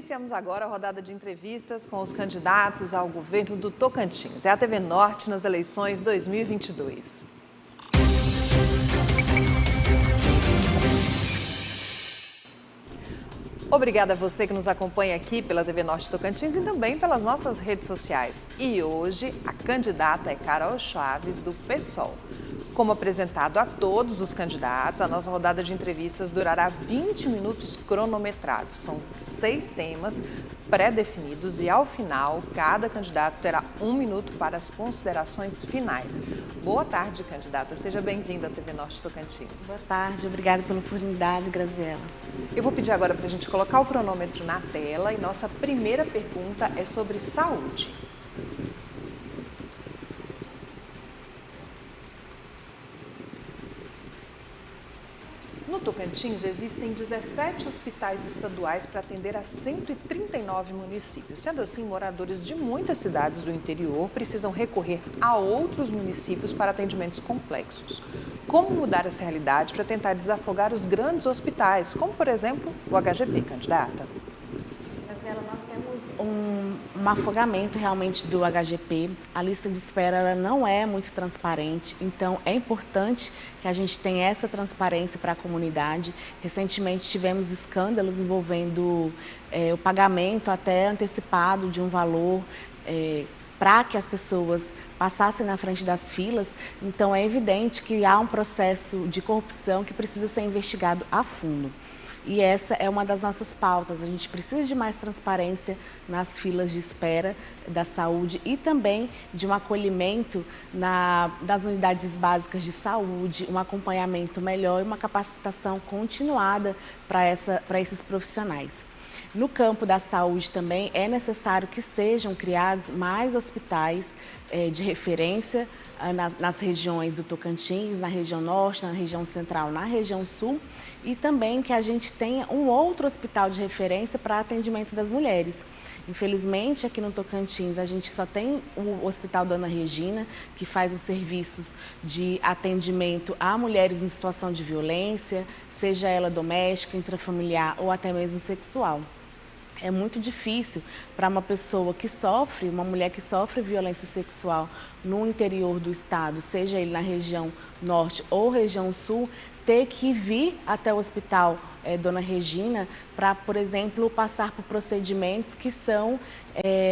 Iniciamos agora a rodada de entrevistas com os candidatos ao governo do Tocantins. É a TV Norte nas eleições 2022. Obrigada a você que nos acompanha aqui pela TV Norte Tocantins e também pelas nossas redes sociais. E hoje a candidata é Carol Chaves, do PSOL. Como apresentado a todos os candidatos, a nossa rodada de entrevistas durará 20 minutos cronometrados. São 6 temas pré-definidos e, ao final, cada candidato terá 1 minuto para as considerações finais. Boa tarde, candidata. Seja bem-vinda à TV Norte Tocantins. Boa tarde. Obrigada pela oportunidade, Graziela. Eu vou pedir agora para a gente colocar o cronômetro na tela e nossa primeira pergunta é sobre saúde. No Tocantins, existem 17 hospitais estaduais para atender a 139 municípios. Sendo assim, moradores de muitas cidades do interior precisam recorrer a outros municípios para atendimentos complexos. Como mudar essa realidade para tentar desafogar os grandes hospitais, como, por exemplo, o HGP, candidata? Nós temos um afogamento realmente do HGP. A lista de espera ela não é muito transparente, então é importante que a gente tenha essa transparência para a comunidade. Recentemente tivemos escândalos envolvendo o pagamento até antecipado de um valor para que as pessoas passassem na frente das filas. Então é evidente que há um processo de corrupção que precisa ser investigado a fundo. E essa é uma das nossas pautas. A gente precisa de mais transparência nas filas de espera da saúde e também de um acolhimento das unidades básicas de saúde, um acompanhamento melhor e uma capacitação continuada para esses profissionais. No campo da saúde também é necessário que sejam criados mais hospitais de referência nas regiões do Tocantins, na região norte, na região central, na região sul, e também que a gente tenha um outro hospital de referência para atendimento das mulheres. Infelizmente, aqui no Tocantins, a gente só tem o Hospital Dona Regina, que faz os serviços de atendimento a mulheres em situação de violência, seja ela doméstica, intrafamiliar ou até mesmo sexual. É muito difícil para uma pessoa que sofre, uma mulher que sofre violência sexual no interior do estado, seja ele na região norte ou região sul, ter que vir até o Hospital Dona Regina para, por exemplo, passar por procedimentos que são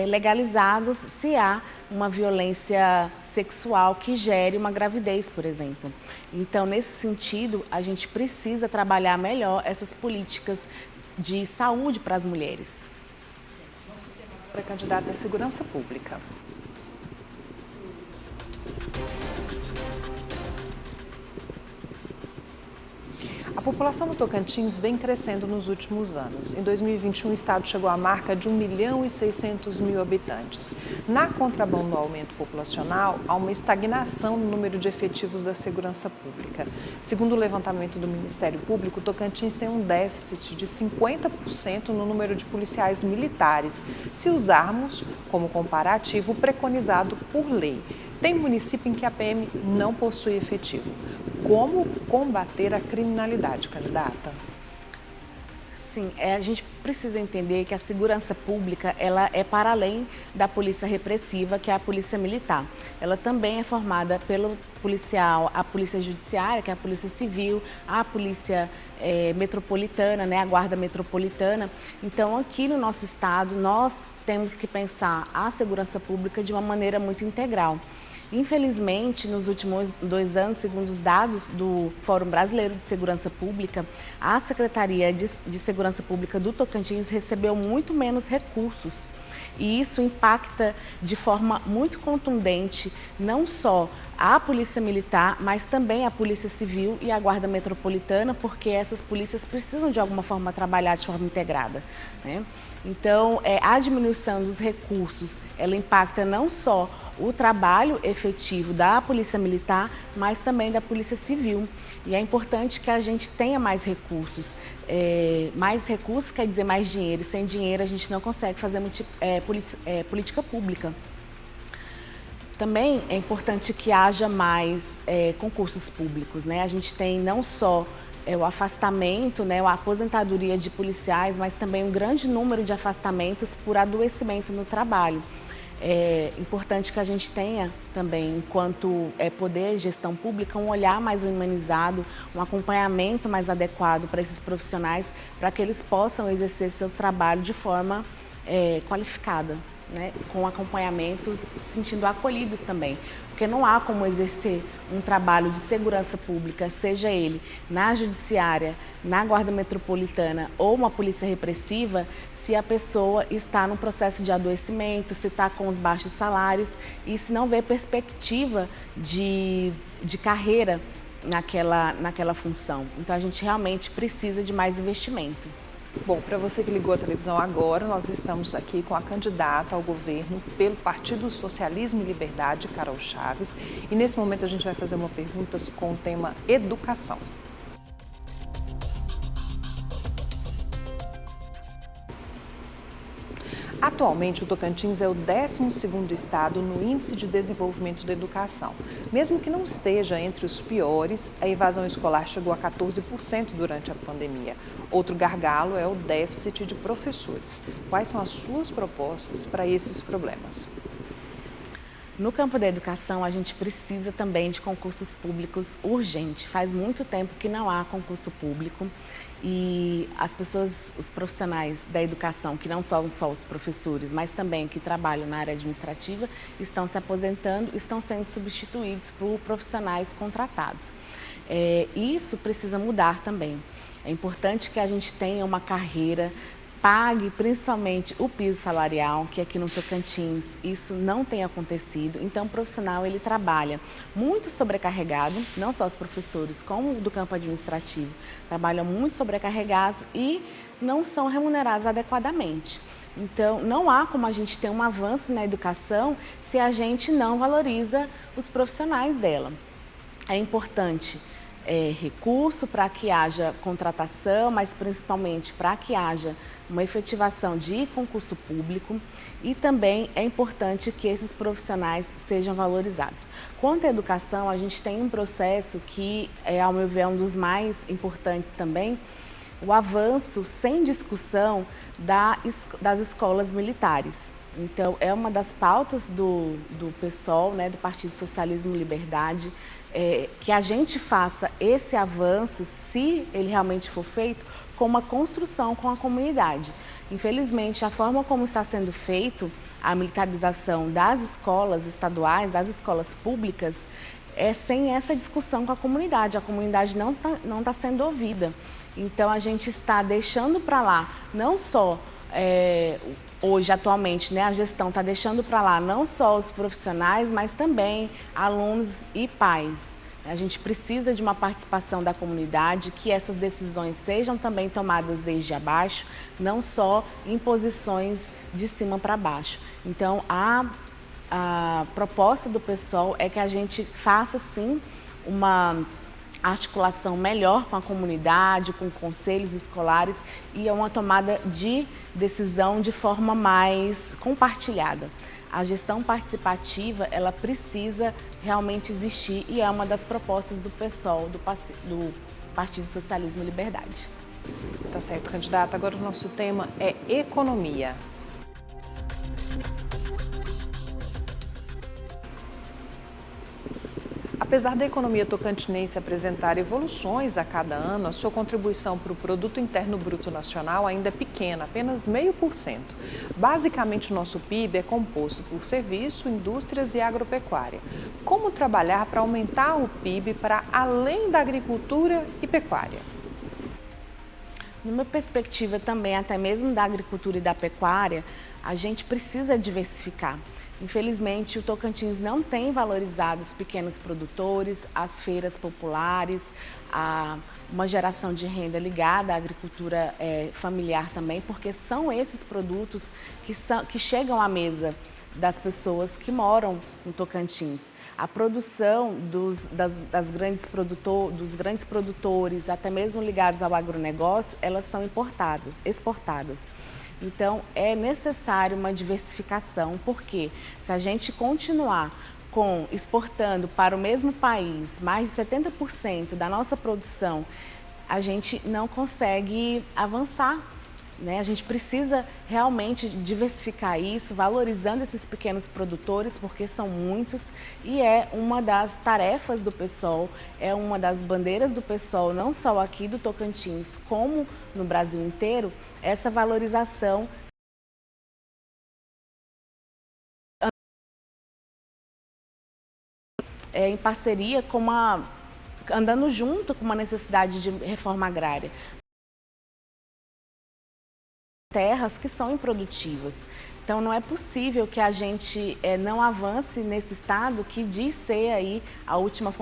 legalizados se há uma violência sexual que gere uma gravidez, por exemplo. Então, nesse sentido, a gente precisa trabalhar melhor essas políticas de saúde para as mulheres. Nosso tema para a candidata é segurança pública. A população do Tocantins vem crescendo nos últimos anos. Em 2021, o estado chegou à marca de 1.600.000 habitantes. Na contramão do aumento populacional, há uma estagnação no número de efetivos da segurança pública. Segundo o levantamento do Ministério Público, o Tocantins tem um déficit de 50% no número de policiais militares, se usarmos como comparativo o preconizado por lei. Tem município em que a PM não possui efetivo. Como combater a criminalidade, candidata? Sim, a gente precisa entender que a segurança pública ela é para além da polícia repressiva, que é a polícia militar. Ela também é formada pelo policial, a polícia judiciária, que é a polícia civil, a polícia metropolitana, né, a guarda metropolitana. Então, aqui no nosso estado, nós temos que pensar a segurança pública de uma maneira muito integral. Infelizmente, nos últimos 2 anos, segundo os dados do Fórum Brasileiro de Segurança Pública, a Secretaria de Segurança Pública do Tocantins recebeu muito menos recursos. E isso impacta de forma muito contundente não só a Polícia Militar, mas também a Polícia Civil e a Guarda Metropolitana, porque essas polícias precisam de alguma forma trabalhar de forma integrada, né? Então, a diminuição dos recursos, ela impacta não só o trabalho efetivo da Polícia Militar, mas também da Polícia Civil. E é importante que a gente tenha mais recursos. Mais recursos quer dizer mais dinheiro. E sem dinheiro a gente não consegue fazer política pública. Também é importante que haja mais concursos públicos, né? A gente tem não só o afastamento, né, a aposentadoria de policiais, mas também um grande número de afastamentos por adoecimento no trabalho. É importante que a gente tenha também, enquanto poder e gestão pública, um olhar mais humanizado, um acompanhamento mais adequado para esses profissionais, para que eles possam exercer seu trabalho de forma qualificada, né? Com acompanhamentos, se sentindo acolhidos também. Porque não há como exercer um trabalho de segurança pública, seja ele na judiciária, na guarda metropolitana ou uma polícia repressiva, se a pessoa está num processo de adoecimento, se está com os baixos salários e se não vê perspectiva de carreira naquela função. Então, a gente realmente precisa de mais investimento. Bom, para você que ligou a televisão agora, nós estamos aqui com a candidata ao governo pelo Partido Socialismo e Liberdade, Carol Chaves, e nesse momento a gente vai fazer uma pergunta com o tema educação. Atualmente, o Tocantins é o 12º estado no Índice de Desenvolvimento da Educação. Mesmo que não esteja entre os piores, a evasão escolar chegou a 14% durante a pandemia. Outro gargalo é o déficit de professores. Quais são as suas propostas para esses problemas? No campo da educação, a gente precisa também de concursos públicos urgente. Faz muito tempo que não há concurso público e as pessoas, os profissionais da educação, que não são só os professores, mas também que trabalham na área administrativa, estão se aposentando, estão sendo substituídos por profissionais contratados. Isso precisa mudar também. É importante que a gente tenha uma carreira, pague principalmente o piso salarial, que aqui no Tocantins isso não tem acontecido. Então, o profissional ele trabalha muito sobrecarregado, não só os professores, como do campo administrativo, trabalham muito sobrecarregados e não são remunerados adequadamente. Então, não há como a gente ter um avanço na educação se a gente não valoriza os profissionais dela. É importante recurso para que haja contratação, mas principalmente para que haja uma efetivação de concurso público e também é importante que esses profissionais sejam valorizados. Quanto à educação, a gente tem um processo que, ao meu ver, é um dos mais importantes também, o avanço sem discussão das escolas militares. Então, é uma das pautas do PSOL, né, do Partido Socialismo e Liberdade, que a gente faça esse avanço, se ele realmente for feito, com uma construção com a comunidade. Infelizmente, a forma como está sendo feito a militarização das escolas estaduais, das escolas públicas, é sem essa discussão com a comunidade não está sendo ouvida. Então, a gente está deixando para lá, não só hoje, atualmente, né, a gestão está deixando para lá não só os profissionais, mas também alunos e pais. A gente precisa de uma participação da comunidade, que essas decisões sejam também tomadas desde abaixo, não só em posições de cima para baixo. Então, a proposta do PSOL é que a gente faça, sim, uma articulação melhor com a comunidade, com conselhos escolares e uma tomada de decisão de forma mais compartilhada. A gestão participativa, ela precisa realmente existir e é uma das propostas do PSOL, do Partido Socialismo e Liberdade. Tá certo, candidata. Agora o nosso tema é economia. Apesar da economia tocantinense apresentar evoluções a cada ano, a sua contribuição para o Produto Interno Bruto Nacional ainda é pequena, apenas 0,5%. Basicamente, o nosso PIB é composto por serviço, indústrias e agropecuária. Como trabalhar para aumentar o PIB para além da agricultura e pecuária? Numa perspectiva também, até mesmo da agricultura e da pecuária, a gente precisa diversificar. Infelizmente, o Tocantins não tem valorizado os pequenos produtores, as feiras populares, uma geração de renda ligada à agricultura familiar também, porque são esses produtos que chegam à mesa das pessoas que moram no Tocantins. A produção dos grandes produtores, até mesmo ligados ao agronegócio, elas são exportadas. Então, é necessário uma diversificação, porque se a gente continuar exportando para o mesmo país mais de 70% da nossa produção a gente não consegue avançar, né? A gente precisa realmente diversificar isso, valorizando esses pequenos produtores, porque são muitos e é uma das tarefas do PSOL, é uma das bandeiras do PSOL, não só aqui do Tocantins, como no Brasil inteiro, essa valorização em parceria com andando junto com uma necessidade de reforma agrária. Terras que são improdutivas. Então não é possível que a gente não avance nesse estado que diz ser aí a última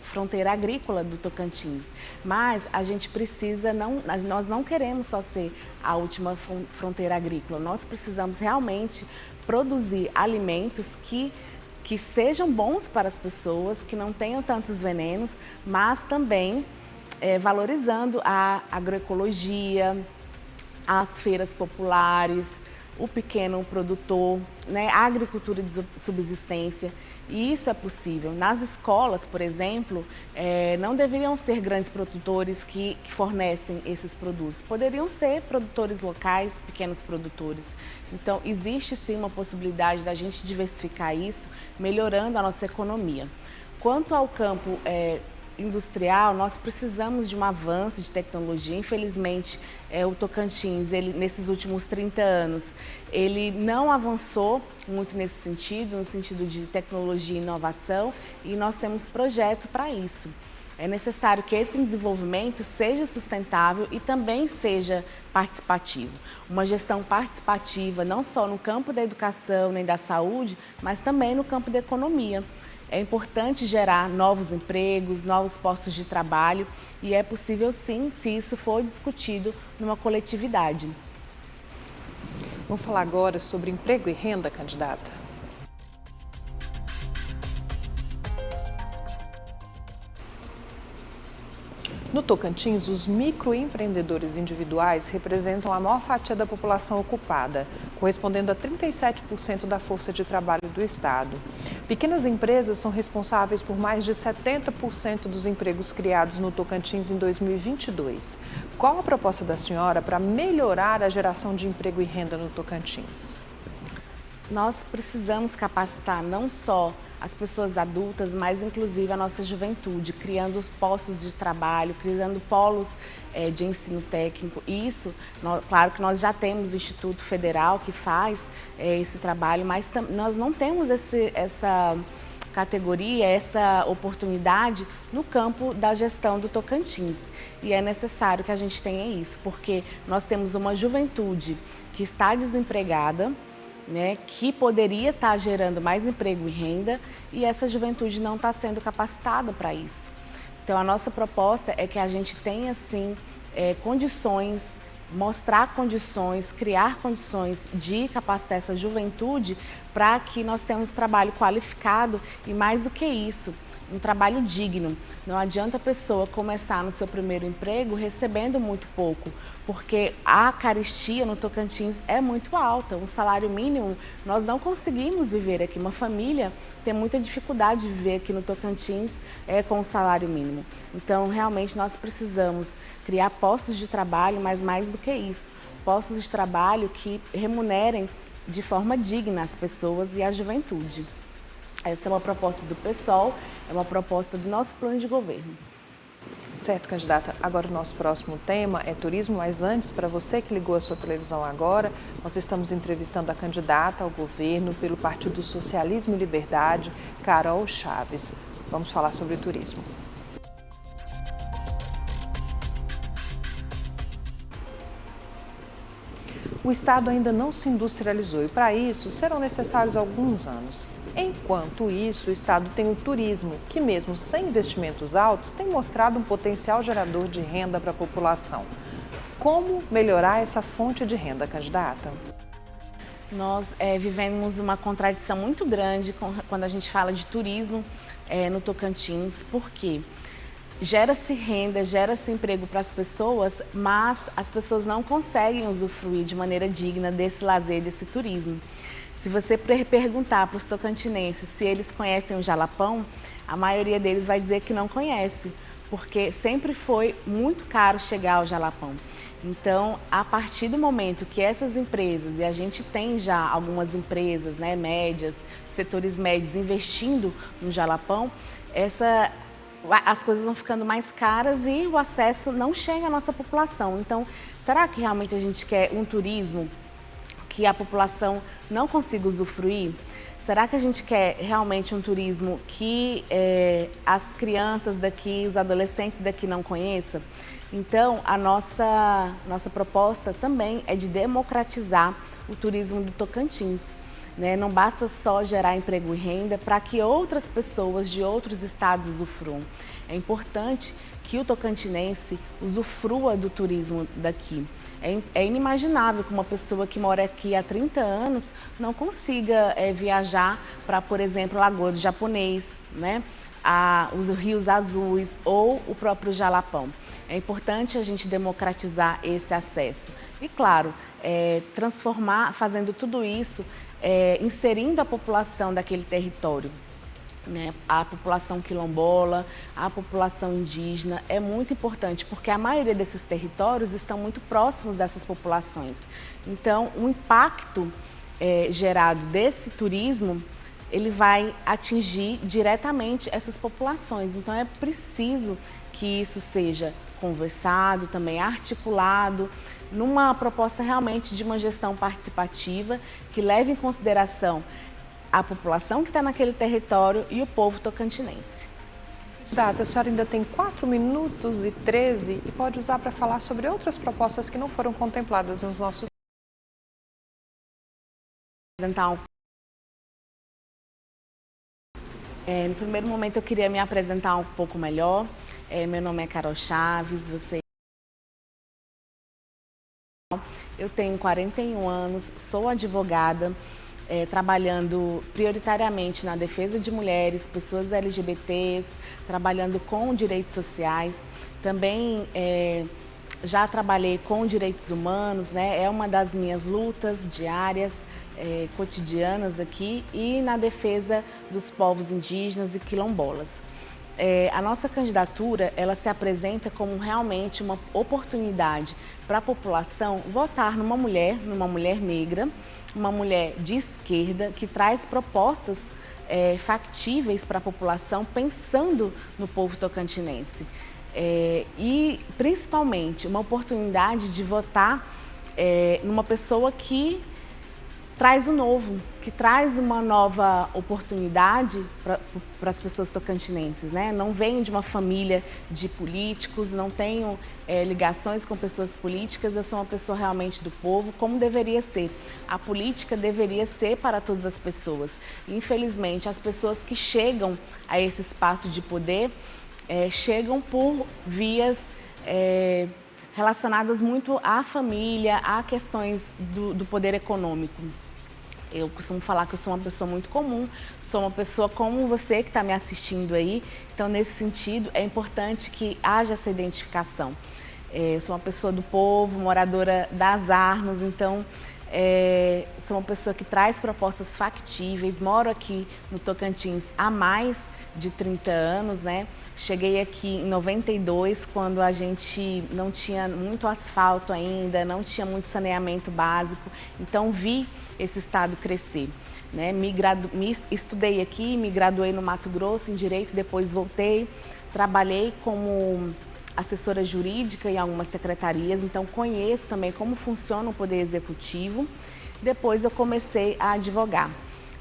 fronteira agrícola do Tocantins. Mas a gente precisa, nós não queremos só ser a última fronteira agrícola, nós precisamos realmente produzir alimentos que sejam bons para as pessoas, que não tenham tantos venenos, mas também valorizando a agroecologia, as feiras populares, o pequeno produtor, né, a agricultura de subsistência. E isso é possível. Nas escolas, por exemplo, não deveriam ser grandes produtores que fornecem esses produtos. Poderiam ser produtores locais, pequenos produtores. Então, existe sim uma possibilidade da gente diversificar isso, melhorando a nossa economia. Quanto ao campo industrial, nós precisamos de um avanço de tecnologia. Infelizmente, o Tocantins, nesses últimos 30 anos, ele não avançou muito nesse sentido, no sentido de tecnologia e inovação, e nós temos projeto para isso. É necessário que esse desenvolvimento seja sustentável e também seja participativo. Uma gestão participativa não só no campo da educação nem da saúde, mas também no campo da economia. É importante gerar novos empregos, novos postos de trabalho e é possível sim, se isso for discutido numa coletividade. Vamos falar agora sobre emprego e renda, candidata. No Tocantins, os microempreendedores individuais representam a maior fatia da população ocupada, correspondendo a 37% da força de trabalho do estado. Pequenas empresas são responsáveis por mais de 70% dos empregos criados no Tocantins em 2022. Qual a proposta da senhora para melhorar a geração de emprego e renda no Tocantins? Nós precisamos capacitar não só as pessoas adultas, mas inclusive a nossa juventude, criando postos de trabalho, criando polos de ensino técnico. Isso, claro que nós já temos o Instituto Federal que faz esse trabalho, mas nós não temos essa categoria, essa oportunidade no campo da gestão do Tocantins. E é necessário que a gente tenha isso, porque nós temos uma juventude que está desempregada, né, que poderia estar gerando mais emprego e renda e essa juventude não está sendo capacitada para isso. Então, a nossa proposta é que a gente tenha, sim, condições, mostrar condições, criar condições de capacitar essa juventude para que nós tenhamos trabalho qualificado e, mais do que isso, um trabalho digno. Não adianta a pessoa começar no seu primeiro emprego recebendo muito pouco, porque a carestia no Tocantins é muito alta. Um salário mínimo, nós não conseguimos viver aqui. Uma família tem muita dificuldade de viver aqui no Tocantins com o salário mínimo. Então, realmente, nós precisamos criar postos de trabalho, mas mais do que isso, postos de trabalho que remunerem de forma digna as pessoas e a juventude. Essa é uma proposta do PSOL, é uma proposta do nosso plano de governo. Certo, candidata. Agora o nosso próximo tema é turismo, mas antes, para você que ligou a sua televisão agora, nós estamos entrevistando a candidata ao governo pelo Partido Socialismo e Liberdade, Carol Chaves. Vamos falar sobre turismo. O estado ainda não se industrializou e, para isso, serão necessários alguns anos. Enquanto isso, o estado tem o turismo, que mesmo sem investimentos altos, tem mostrado um potencial gerador de renda para a população. Como melhorar essa fonte de renda, candidata? Nós vivemos uma contradição muito grande quando a gente fala de turismo no Tocantins, porque gera-se renda, gera-se emprego para as pessoas, mas as pessoas não conseguem usufruir de maneira digna desse lazer, desse turismo. Se você perguntar para os tocantinenses se eles conhecem o Jalapão, a maioria deles vai dizer que não conhece, porque sempre foi muito caro chegar ao Jalapão. Então, a partir do momento que essas empresas, e a gente tem já algumas empresas, né, médias, setores médios investindo no Jalapão, as coisas vão ficando mais caras e o acesso não chega à nossa população. Então, será que realmente a gente quer um turismo que a população não consiga usufruir? Será que a gente quer realmente um turismo que as crianças daqui, os adolescentes daqui não conheçam? Então, a nossa proposta também é de democratizar o turismo do Tocantins. Né? Não basta só gerar emprego e renda para que outras pessoas de outros estados usufruam. É importante que o tocantinense usufrua do turismo daqui. É inimaginável que uma pessoa que mora aqui há 30 anos não consiga viajar para, por exemplo, Lagoa do Japonês, né? Os Rios Azuis ou o próprio Jalapão. É importante a gente democratizar esse acesso. E, claro, fazendo tudo isso, inserindo a população daquele território. Né? A população quilombola, a população indígena é muito importante porque a maioria desses territórios estão muito próximos dessas populações. Então, o impacto gerado desse turismo, ele vai atingir diretamente essas populações. Então, é preciso que isso seja conversado, também articulado, numa proposta realmente de uma gestão participativa que leve em consideração a população que está naquele território e o povo tocantinense. Candidata, a senhora ainda tem 4 minutos e 13 e pode usar para falar sobre outras propostas que não foram contempladas nos nossos... No primeiro momento eu queria me apresentar um pouco melhor. Meu nome é Carol Chaves, eu tenho 41 anos, sou advogada, trabalhando prioritariamente na defesa de mulheres, pessoas LGBTs, trabalhando com direitos sociais. Também já trabalhei com direitos humanos, né? É uma das minhas lutas diárias, cotidianas aqui, e na defesa dos povos indígenas e quilombolas. A nossa candidatura, ela se apresenta como realmente uma oportunidade para a população votar numa mulher negra, uma mulher de esquerda que traz propostas factíveis para a população, pensando no povo tocantinense. E principalmente uma oportunidade de votar numa pessoa que traz o novo, que traz uma nova oportunidade para as pessoas tocantinenses, né? Não venho de uma família de políticos, não tenho ligações com pessoas políticas, eu sou uma pessoa realmente do povo, como deveria ser. A política deveria ser para todas as pessoas. Infelizmente, as pessoas que chegam a esse espaço de poder chegam por vias relacionadas muito à família, a questões do poder econômico. Eu costumo falar que eu sou uma pessoa muito comum, sou uma pessoa como você que está me assistindo aí, então nesse sentido é importante que haja essa identificação. Eu sou uma pessoa do povo, moradora das Arnos, então sou uma pessoa que traz propostas factíveis, moro aqui no Tocantins há mais de 30 anos, né? Cheguei aqui em 92, quando a gente não tinha muito asfalto ainda, não tinha muito saneamento básico, então vi esse estado crescer. Né? Estudei aqui, me graduei no Mato Grosso em Direito, depois voltei, trabalhei como assessora jurídica em algumas secretarias, então conheço também como funciona o Poder Executivo. Depois eu comecei a advogar.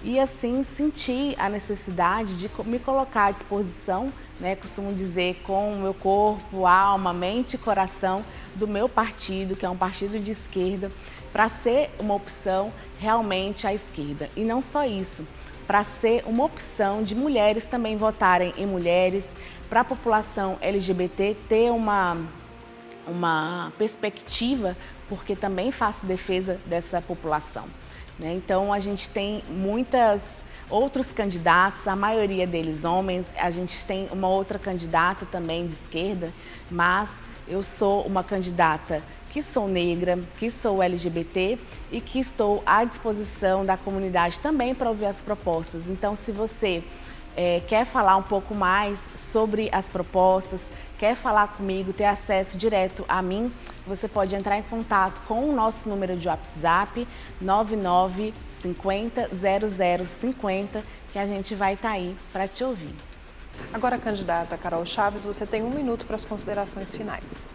E assim senti a necessidade de me colocar à disposição, né, costumo dizer, com o meu corpo, alma, mente e coração do meu partido, que é um partido de esquerda, para ser uma opção realmente à esquerda. E não só isso, para ser uma opção de mulheres também votarem em mulheres, para a população LGBT ter uma perspectiva, porque também faço defesa dessa população. Então, a gente tem outros candidatos, a maioria deles homens, a gente tem uma outra candidata também de esquerda, mas eu sou uma candidata que sou negra, que sou LGBT e que estou à disposição da comunidade também para ouvir as propostas. Então, se você quer falar um pouco mais sobre as propostas, quer falar comigo, ter acesso direto a mim, você pode entrar em contato com o nosso número de WhatsApp 99 50 00 50, que a gente vai estar aí para te ouvir. Agora, candidata Carol Chaves, você tem 1 minuto para as considerações finais.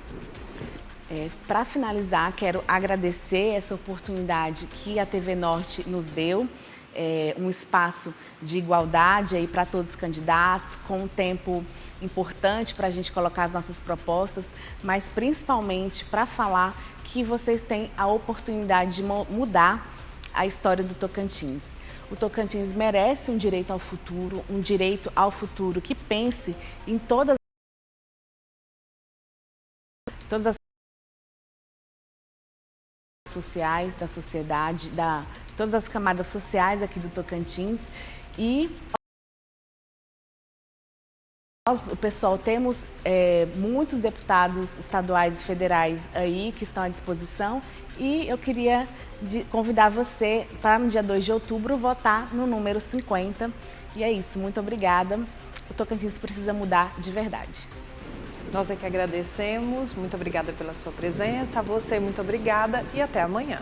Para finalizar, quero agradecer essa oportunidade que a TV Norte nos deu, um espaço de igualdade aí para todos os candidatos, com um tempo importante para a gente colocar as nossas propostas, mas principalmente para falar que vocês têm a oportunidade de mudar a história do Tocantins. O Tocantins merece um direito ao futuro que pense em todas as sociais da sociedade, todas as camadas sociais aqui do Tocantins. E nós, o pessoal, temos muitos deputados estaduais e federais aí que estão à disposição, e eu queria convidar você para no dia 2 de outubro votar no número 50. E é isso, muito obrigada. O Tocantins precisa mudar de verdade. Nós é que agradecemos, muito obrigada pela sua presença, a você muito obrigada e até amanhã.